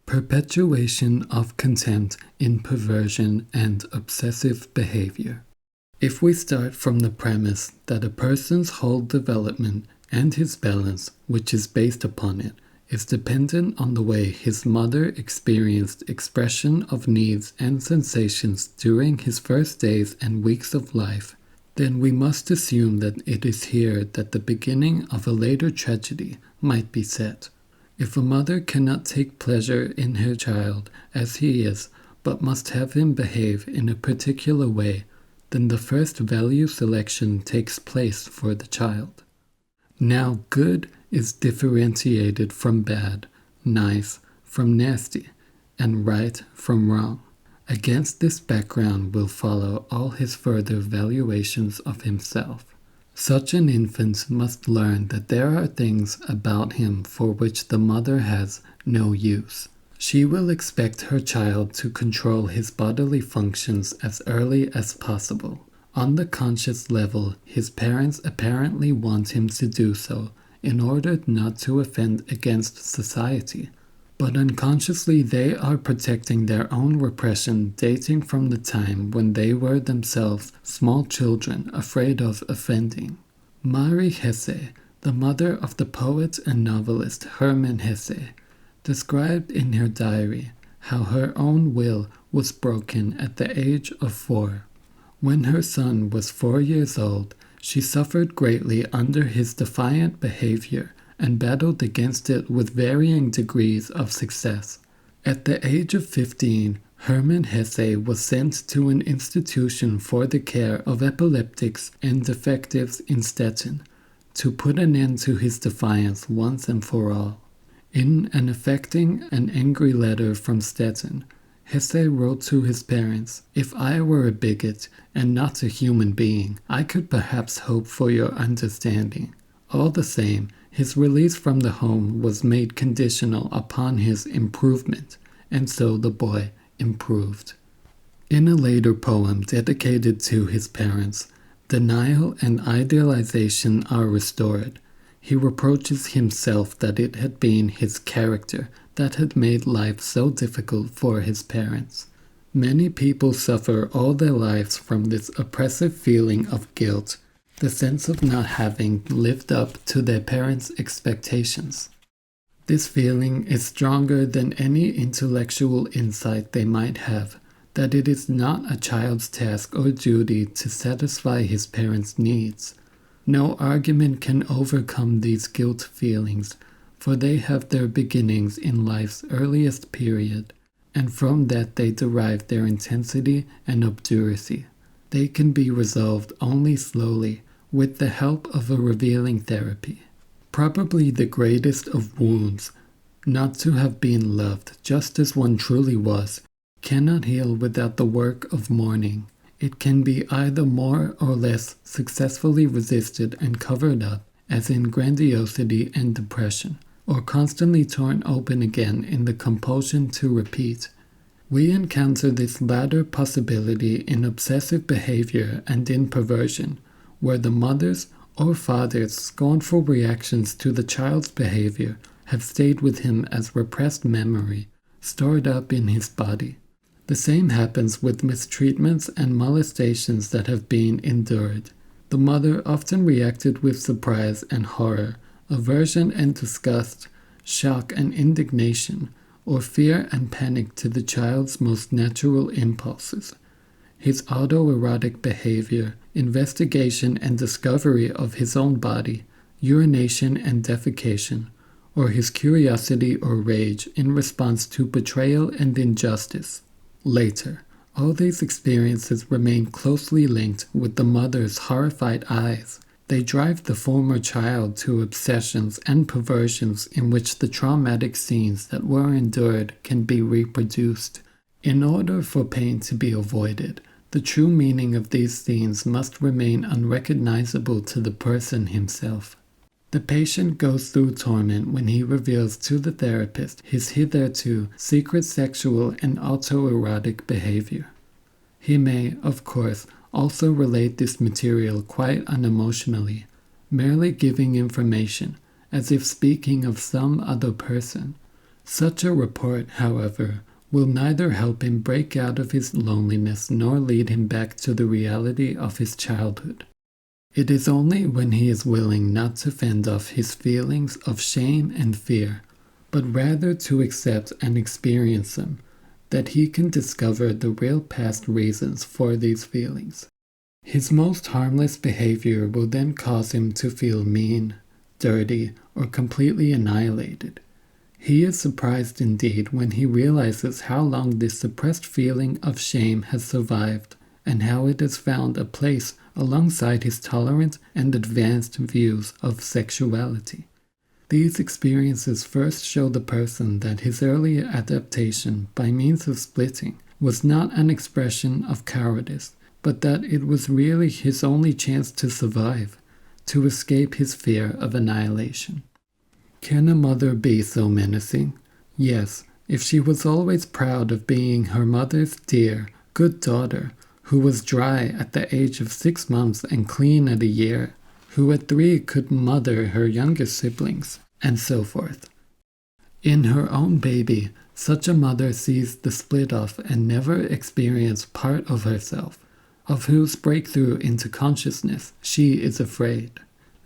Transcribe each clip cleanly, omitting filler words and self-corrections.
Perpetuation of contempt in perversion and obsessive behavior. If we start from the premise that a person's whole development and his balance, which is based upon it, is dependent on the way his mother experienced expression of needs and sensations during his first days and weeks of life, then we must assume that it is here that the beginning of a later tragedy might be set. If a mother cannot take pleasure in her child as he is, but must have him behave in a particular way, then the first value selection takes place for the child. Now good is differentiated from bad, nice from nasty, and right from wrong. Against this background will follow all his further valuations of himself. Such an infant must learn that there are things about him for which the mother has no use. She will expect her child to control his bodily functions as early as possible. On the conscious level, his parents apparently want him to do so in order not to offend against society. But unconsciously they are protecting their own repression dating from the time when they were themselves small children afraid of offending. Marie Hesse, the mother of the poet and novelist Hermann Hesse, described in her diary how her own will was broken at the age of 4. When her son was 4 years old, she suffered greatly under his defiant behavior and battled against it with varying degrees of success. At the age of 15, Hermann Hesse was sent to an institution for the care of epileptics and defectives in Stettin to put an end to his defiance once and for all. In an affecting and angry letter from Stettin, Hesse wrote to his parents, "If I were a bigot and not a human being, I could perhaps hope for your understanding." All the same, his release from the home was made conditional upon his improvement, and so the boy improved. In a later poem dedicated to his parents, denial and idealization are restored. He reproaches himself that it had been his character that had made life so difficult for his parents. Many people suffer all their lives from this oppressive feeling of guilt, the sense of not having lived up to their parents' expectations. This feeling is stronger than any intellectual insight they might have, that it is not a child's task or duty to satisfy his parents' needs. No argument can overcome these guilt feelings, for they have their beginnings in life's earliest period, and from that they derive their intensity and obduracy. They can be resolved only slowly, with the help of a revealing therapy. Probably the greatest of wounds, not to have been loved just as one truly was, cannot heal without the work of mourning. It can be either more or less successfully resisted and covered up, as in grandiosity and depression, or constantly torn open again in the compulsion to repeat. We encounter this latter possibility in obsessive behavior and in perversion, where the mother's or father's scornful reactions to the child's behavior have stayed with him as repressed memory, stored up in his body. The same happens with mistreatments and molestations that have been endured. The mother often reacted with surprise and horror, aversion and disgust, shock and indignation, or fear and panic to the child's most natural impulses. His autoerotic behavior, investigation and discovery of his own body, urination and defecation, or his curiosity or rage in response to betrayal and injustice. Later, all these experiences remain closely linked with the mother's horrified eyes. They drive the former child to obsessions and perversions in which the traumatic scenes that were endured can be reproduced. In order for pain to be avoided, the true meaning of these scenes must remain unrecognizable to the person himself. The patient goes through torment when he reveals to the therapist his hitherto secret sexual and autoerotic behavior. He may, of course, also relate this material quite unemotionally, merely giving information, as if speaking of some other person. Such a report, however, will neither help him break out of his loneliness nor lead him back to the reality of his childhood. It is only when he is willing not to fend off his feelings of shame and fear, but rather to accept and experience them, that he can discover the real past reasons for these feelings. His most harmless behavior will then cause him to feel mean, dirty, or completely annihilated. He is surprised indeed when he realizes how long this suppressed feeling of shame has survived and how it has found a place alongside his tolerant and advanced views of sexuality. These experiences first show the person that his early adaptation by means of splitting was not an expression of cowardice, but that it was really his only chance to survive, to escape his fear of annihilation. Can a mother be so menacing? Yes, if she was always proud of being her mother's dear, good daughter, who was dry at the age of 6 months and clean at a year, who at 3 could mother her younger siblings, and so forth. In her own baby, such a mother sees the split off and never experienced part of herself, of whose breakthrough into consciousness she is afraid.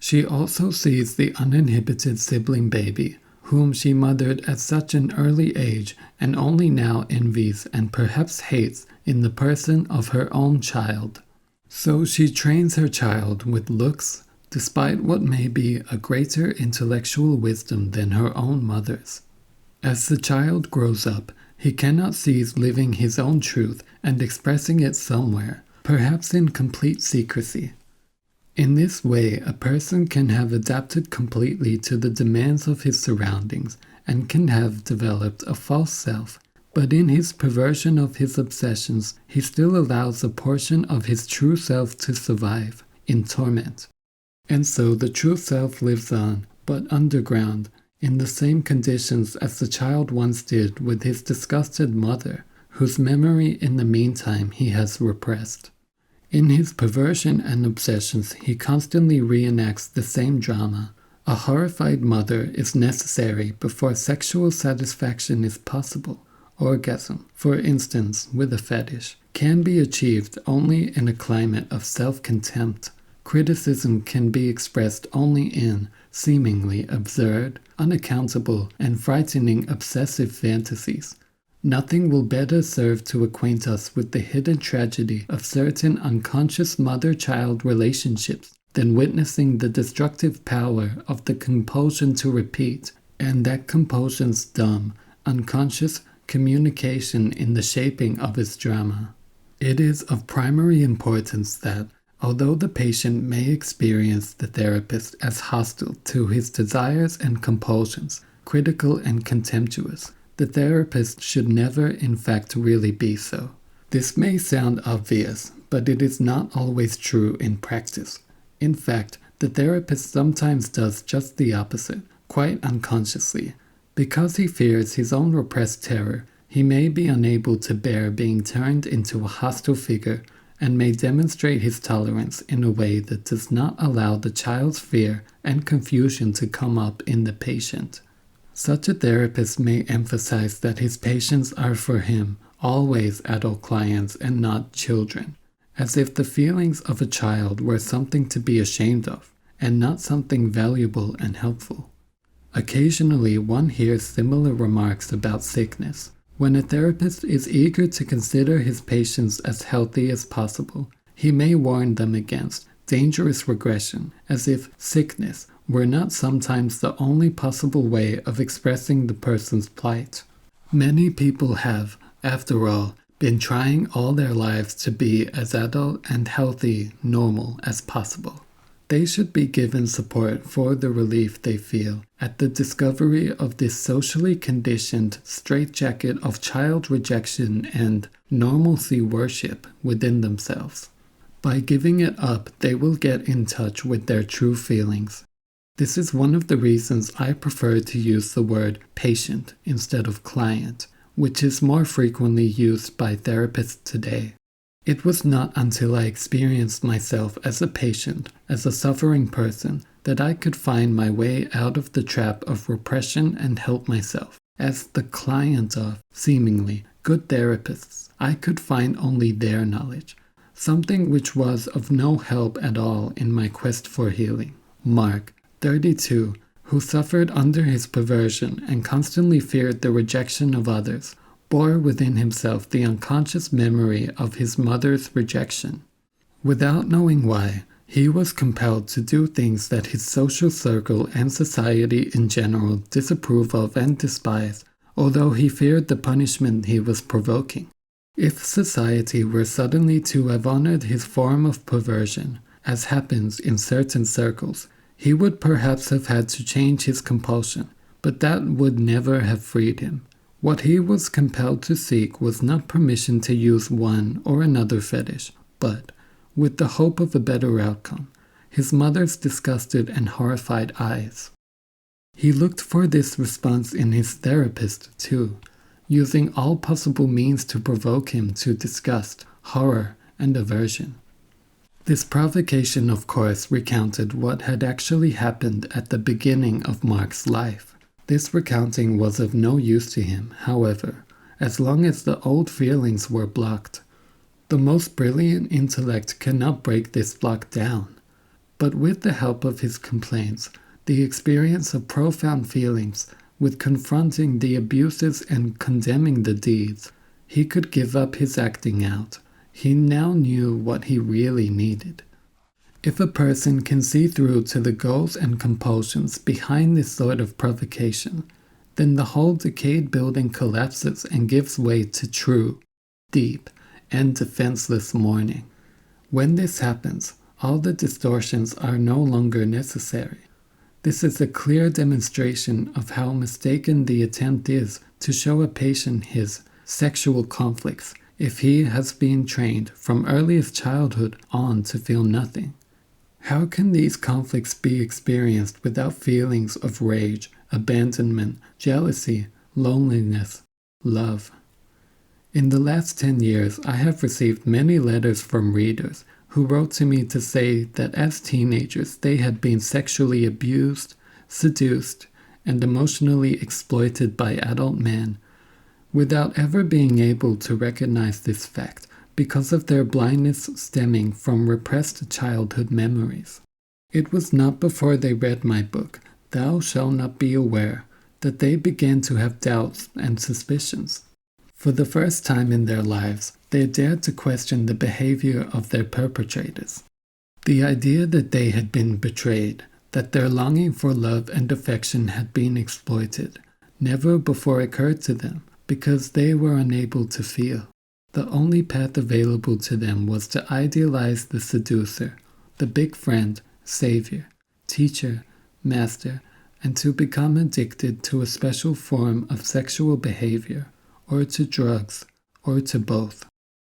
She also sees the uninhibited sibling baby, whom she mothered at such an early age and only now envies and perhaps hates in the person of her own child. So she trains her child with looks, despite what may be a greater intellectual wisdom than her own mother's. As the child grows up, he cannot cease living his own truth and expressing it somewhere, perhaps in complete secrecy. In this way, a person can have adapted completely to the demands of his surroundings and can have developed a false self, but in his perversion of his obsessions, he still allows a portion of his true self to survive, in torment. And so the true self lives on, but underground, in the same conditions as the child once did with his disgusted mother, whose memory in the meantime he has repressed. In his perversion and obsessions, he constantly reenacts the same drama. A horrified mother is necessary before sexual satisfaction is possible. Orgasm, for instance, with a fetish, can be achieved only in a climate of self-contempt. Criticism can be expressed only in seemingly absurd, unaccountable, and frightening obsessive fantasies. Nothing will better serve to acquaint us with the hidden tragedy of certain unconscious mother-child relationships than witnessing the destructive power of the compulsion to repeat, and that compulsion's dumb, unconscious communication in the shaping of its drama. It is of primary importance that, although the patient may experience the therapist as hostile to his desires and compulsions, critical and contemptuous, the therapist should never in fact really be so. This may sound obvious, but it is not always true in practice. In fact, the therapist sometimes does just the opposite, quite unconsciously. Because he fears his own repressed terror, he may be unable to bear being turned into a hostile figure and may demonstrate his tolerance in a way that does not allow the child's fear and confusion to come up in the patient. Such a therapist may emphasize that his patients are for him always adult clients and not children, as if the feelings of a child were something to be ashamed of and not something valuable and helpful. Occasionally one hears similar remarks about sickness. When a therapist is eager to consider his patients as healthy as possible, he may warn them against dangerous regression, as if sickness were not sometimes the only possible way of expressing the person's plight. Many people have, after all, been trying all their lives to be as adult and healthy, normal as possible. They should be given support for the relief they feel at the discovery of this socially conditioned straitjacket of child rejection and normalcy worship within themselves. By giving it up, they will get in touch with their true feelings. This is one of the reasons I prefer to use the word patient instead of client, which is more frequently used by therapists today. It was not until I experienced myself as a patient, as a suffering person, that I could find my way out of the trap of repression and help myself, as the client of, seemingly, good therapists. I could find only their knowledge, something which was of no help at all in my quest for healing. Mark, 32, who suffered under his perversion and constantly feared the rejection of others, bore within himself the unconscious memory of his mother's rejection. Without knowing why, he was compelled to do things that his social circle and society in general disapprove of and despise, although he feared the punishment he was provoking. If society were suddenly to have honored his form of perversion, as happens in certain circles, he would perhaps have had to change his compulsion, but that would never have freed him. What he was compelled to seek was not permission to use one or another fetish, but, with the hope of a better outcome, his mother's disgusted and horrified eyes. He looked for this response in his therapist, too, using all possible means to provoke him to disgust, horror, and aversion. This provocation, of course, recounted what had actually happened at the beginning of Mark's life. This recounting was of no use to him, however, as long as the old feelings were blocked. The most brilliant intellect cannot break this block down, but with the help of his complaints, the experience of profound feelings, with confronting the abuses and condemning the deeds, he could give up his acting out. He now knew what he really needed. If a person can see through to the goals and compulsions behind this sort of provocation, then the whole decayed building collapses and gives way to true, deep, and defenseless mourning. When this happens, all the distortions are no longer necessary. This is a clear demonstration of how mistaken the attempt is to show a patient his sexual conflicts if he has been trained from earliest childhood on to feel nothing. How can these conflicts be experienced without feelings of rage, abandonment, jealousy, loneliness, love? In the last 10 years, I have received many letters from readers who wrote to me to say that as teenagers they had been sexually abused, seduced, and emotionally exploited by adult men, without ever being able to recognize this fact because of their blindness stemming from repressed childhood memories. It was not before they read my book, Thou Shalt Not Be Aware, that they began to have doubts and suspicions. For the first time in their lives, they dared to question the behavior of their perpetrators. The idea that they had been betrayed, that their longing for love and affection had been exploited, never before occurred to them because they were unable to feel. The only path available to them was to idealize the seducer, the big friend, savior, teacher, master, and to become addicted to a special form of sexual behavior, or to drugs, or to both.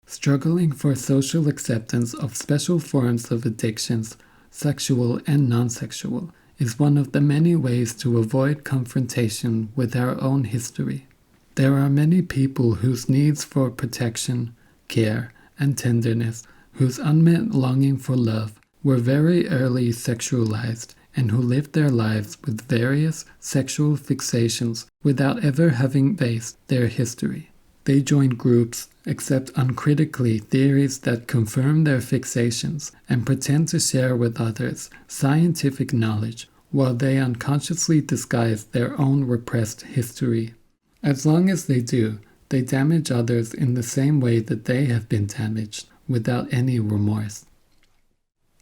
Struggling for social acceptance of special forms of addictions, sexual and non-sexual, is one of the many ways to avoid confrontation with our own history. There are many people whose needs for protection, care, and tenderness, whose unmet longing for love were very early sexualized, and who lived their lives with various sexual fixations without ever having faced their history. They join groups, accept uncritically theories that confirm their fixations, and pretend to share with others scientific knowledge while they unconsciously disguise their own repressed history. As long as they do, they damage others in the same way that they have been damaged, without any remorse.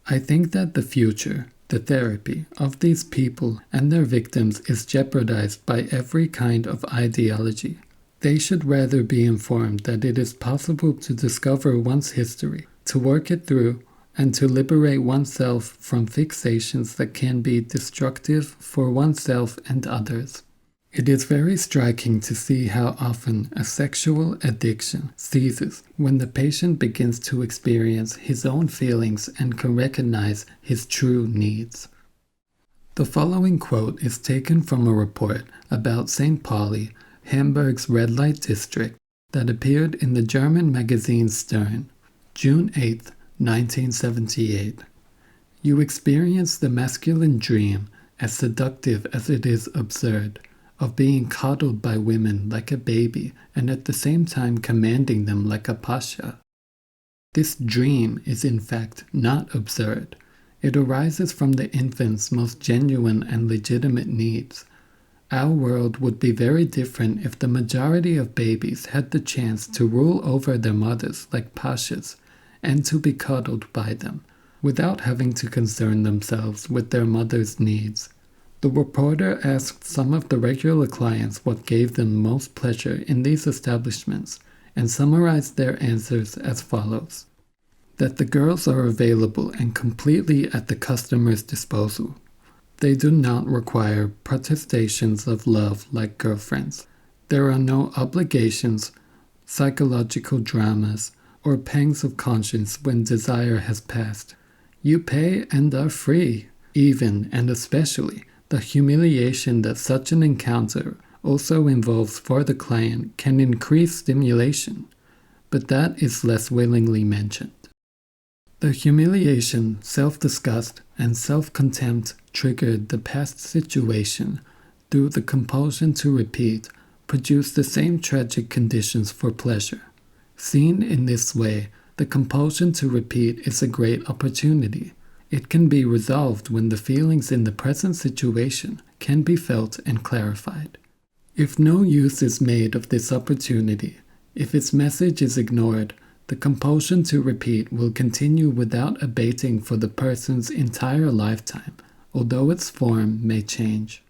I think that the future, the therapy, of these people and their victims is jeopardized by every kind of ideology. They should rather be informed that it is possible to discover one's history, to work it through, and to liberate oneself from fixations that can be destructive for oneself and others. It is very striking to see how often a sexual addiction ceases when the patient begins to experience his own feelings and can recognize his true needs. The following quote is taken from a report about St. Pauli, Hamburg's red light district, that appeared in the German magazine Stern, June 8, 1978. You experience the masculine dream as seductive as it is absurd. of being coddled by women like a baby and at the same time commanding them like a pasha. This dream is in fact not absurd. It arises from the infant's most genuine and legitimate needs. Our world would be very different if the majority of babies had the chance to rule over their mothers like pashas and to be cuddled by them, without having to concern themselves with their mother's needs. The reporter asked some of the regular clients what gave them most pleasure in these establishments and summarized their answers as follows: that the girls are available and completely at the customer's disposal. They do not require protestations of love like girlfriends. There are no obligations, psychological dramas, or pangs of conscience when desire has passed. You pay and are free. Even and especially, the humiliation that such an encounter also involves for the client can increase stimulation, but that is less willingly mentioned. The humiliation, self-disgust, and self-contempt triggered the past situation through the compulsion to repeat produce the same tragic conditions for pleasure. Seen in this way, the compulsion to repeat is a great opportunity. It can be resolved when the feelings in the present situation can be felt and clarified. If no use is made of this opportunity, if its message is ignored, the compulsion to repeat will continue without abating for the person's entire lifetime, although its form may change.